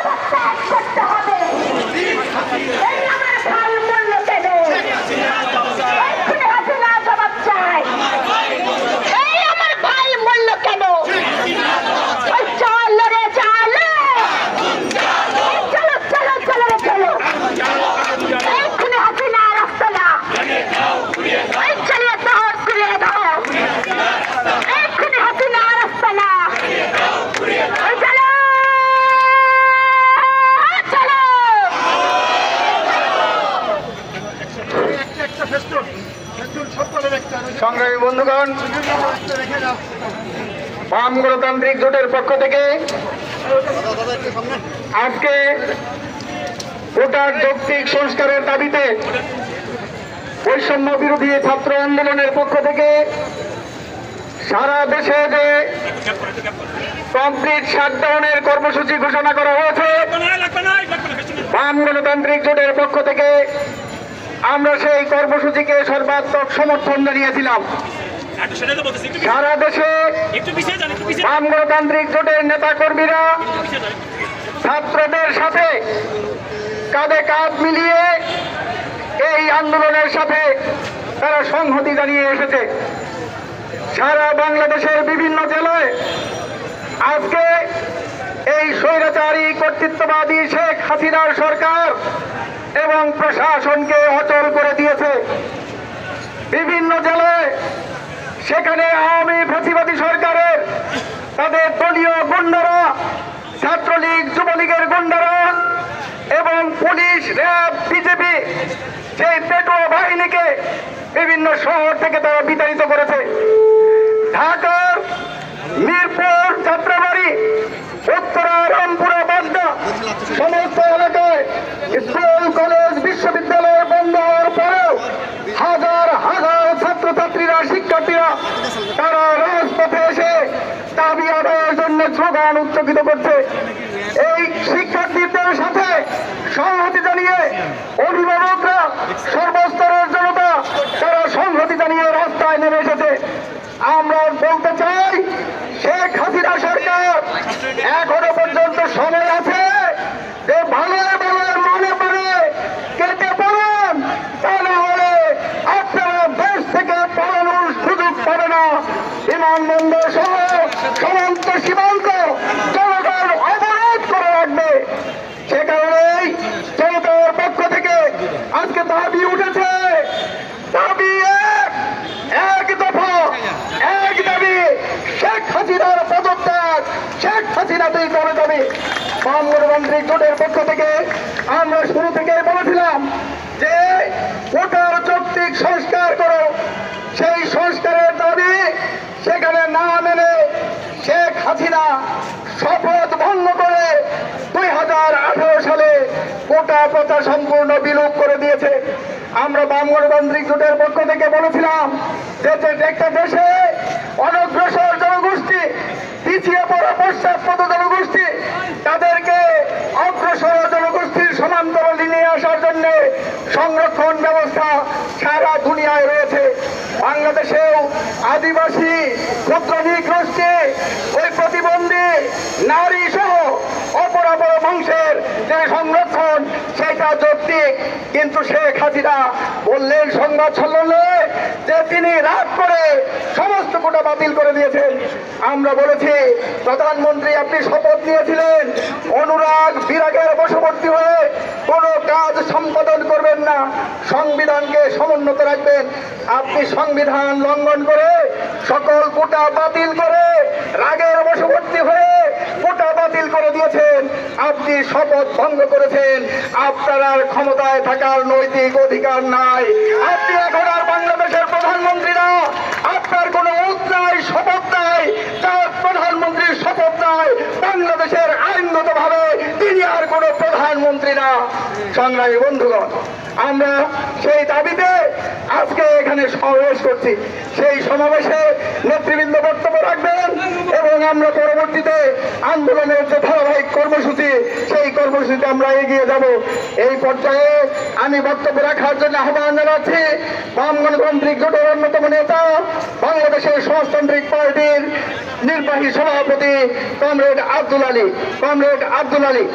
পদত্যাগ করতে হবে। এই আমার ভাই মূল্য কেন? এক্ষুনি হাসিনা জবাব চাই। এই আমার ভাই মূল্য কেন? চল রে চলো, চলো চলো চলো রে চলো। এক্ষুনি হাসিনা রাস্তা না, চালিয়ে দাও, ঘুরিয়ে দাও। এক্ষুনি হাসিনা রাস্তা না, চলো চলো। সংগ্রামী বন্ধুগণ, বাম গণতান্ত্রিক জোটের পক্ষ থেকে আজকে ভোটার যৌক্তিক সংস্কারের দাবিতে বৈষম্য বিরোধী ছাত্র আন্দোলনের পক্ষ থেকে সারা দেশে যে কমপ্লিট শাটডাউনের কর্মসূচি ঘোষণা করা হয়েছে, বাম গণতান্ত্রিক জোটের পক্ষ থেকে আমরা সেই কর্মসূচিকে সর্বাত্মক সমর্থন জানিয়েছিলাম। সারা দেশে বাম গণতান্ত্রিক জোটের নেতা কর্মীরা ছাত্রদের সাথে কাঁধে কাঁধ মিলিয়ে এই আন্দোলনের সাথে তারা সংহতি জানিয়ে এসেছে। সারা বাংলাদেশের বিভিন্ন জেলায় আজকে এই স্বৈরাচারী কর্তৃত্ববাদী শেখ হাসিনার সরকার এবং প্রশাসনকে অচল করে দিয়েছে। বিভিন্ন জেলায় সেখানে আওয়ামী ফ্যাসিবাদী সরকারের তাদের দলীয় গুন্ডারা, ছাত্রলীগ যুবলীগের গুন্ডারা এবং পুলিশ, র্যাব, বিজেপি সেই পেটোয়া বাহিনীকে বিভিন্ন শহর থেকে তারা বিতাড়িত করেছে। ঢাকার মিরপুর, যাত্রাবাড়ি, উত্তরা, রামপুরা, বাড্ডা সমস্ত এলাকায় স্কুল, কলেজ, বিশ্ববিদ্যালয় বন্ধ হওয়ার পরেও হাজার হাজার ছাত্রছাত্রীরা, শিক্ষার্থীরা তারা রাজপথে এসে দাবি আদায়ের জন্য স্লোগান উচ্চারিত করছে। এই শিক্ষার্থীদের সাথে সংহতি জানিয়ে অভিভাবকরা, সর্বস্তরের জনতা তারা সংহতি জানিয়ে রাস্তায় নেমে এসেছে। আমরা বলতে চাই, শেখ হাসিনা সরকার এখনো পর্যন্ত সময় আছে যে ভালো ভালো মনে করে কেটে পড়েন, তা না হলে আপনারা দেশ থেকে পালানোর সুযোগ পাবে না। বিমানবন্দর সহ সমস্ত সীমান্ত জনগণ অবরোধ করে রাখবে। সে কারণেই জনতার পক্ষ থেকে আজকে দাবি উঠেছে, দাবি এক দফা, এক দাবি, শেখ হাসিনার পদত্যাগ। শেখ হাসিনা তুই করে যাবে। বাম গণতান্ত্রিক জোটের পক্ষ থেকে আমরা শুরু থেকে বলেছিলাম যে ভোটার যৌক্তিক সংস্কার করো। সেই সংস্কারের দাবি সেখানে না মেনে শেখ হাসিনা শপথ ভঙ্গ করে 2018 সালে কোটা প্রথা সম্পূর্ণ বিলোপ করে দিয়েছে। আমরা বাম গণতান্ত্রিক জোটের পক্ষ থেকে বলেছিলাম যে একটা দেশে অনগ্রসর জনগোষ্ঠী, পিছিয়ে পড়া পশ্চাৎপদ জনগোষ্ঠী, তাদেরকে অগ্রসর জনগোষ্ঠীর সমান্তরালে নিয়ে আসার জন্য সংরক্ষণ ব্যবস্থা সারা দুনিয়ায় রয়েছে। বাংলাদেশেও আদিবাসী, ক্ষুদ্র নৃগোষ্ঠী, ওই প্রতিবন্ধী নারী সহ অপরাপর বংশের যে সংরক্ষণ সেটা যৌক্তিক। কিন্তু শেখ হাসিনা বললেন সংবাদ সম্মেলনে যে তিনি রাগ করে সমস্ত কোটা বাতিল করে দিয়েছেন। আমরা বলেছি, প্রধানমন্ত্রী আপনি শপথ নিয়েছিলেন অনুরাগ বিরাগের বশবর্তী হয়ে কোনো কাজ সম্পাদন করবেন না, সংবিধানকে সমুন্নত রাখবেন। আপনি সংবিধান লঙ্ঘন করে সকল কোটা বাতিল করে রাগের বশবর্তী হয়ে কোটা বাতিল করে দিয়েছেন। আপনি শপথ ভঙ্গ করেছেন। আপনার আর ক্ষমতায় থাকার নৈতিক অধিকার নাই। আপনি এখন আর বাংলাদেশের প্রধানমন্ত্রী না। আপনার কোনো ওত নাই, শপথ নাই, তার প্রধানমন্ত্রীর শপথ নাই। বাংলাদেশের আইনগত ভাবে তিনি আর কোনো প্রধানমন্ত্রী না। সংগ্রামী বন্ধুগণ, আমরা সেই দাবিতে আজকে এখানে সমাবেশ করছি। সেই সমাবেশে নেতৃবৃন্দ বক্তব্য রাখবেন এবং আমরা পরবর্তীতে আন্দোলনের যে ধারাবাহিক কর্মসূচি সেই কর্মসূচিতে আমরা এগিয়ে যাব। এই পর্যায়ে আমি বক্তব্য রাখার জন্য আহ্বান জানাচ্ছি বাম গণতান্ত্রিক জোটের অন্যতম নেতা, বাংলাদেশের সমাজতান্ত্রিক পার্টির নির্বাহী সভাপতি কমরেড আব্দুল আলী।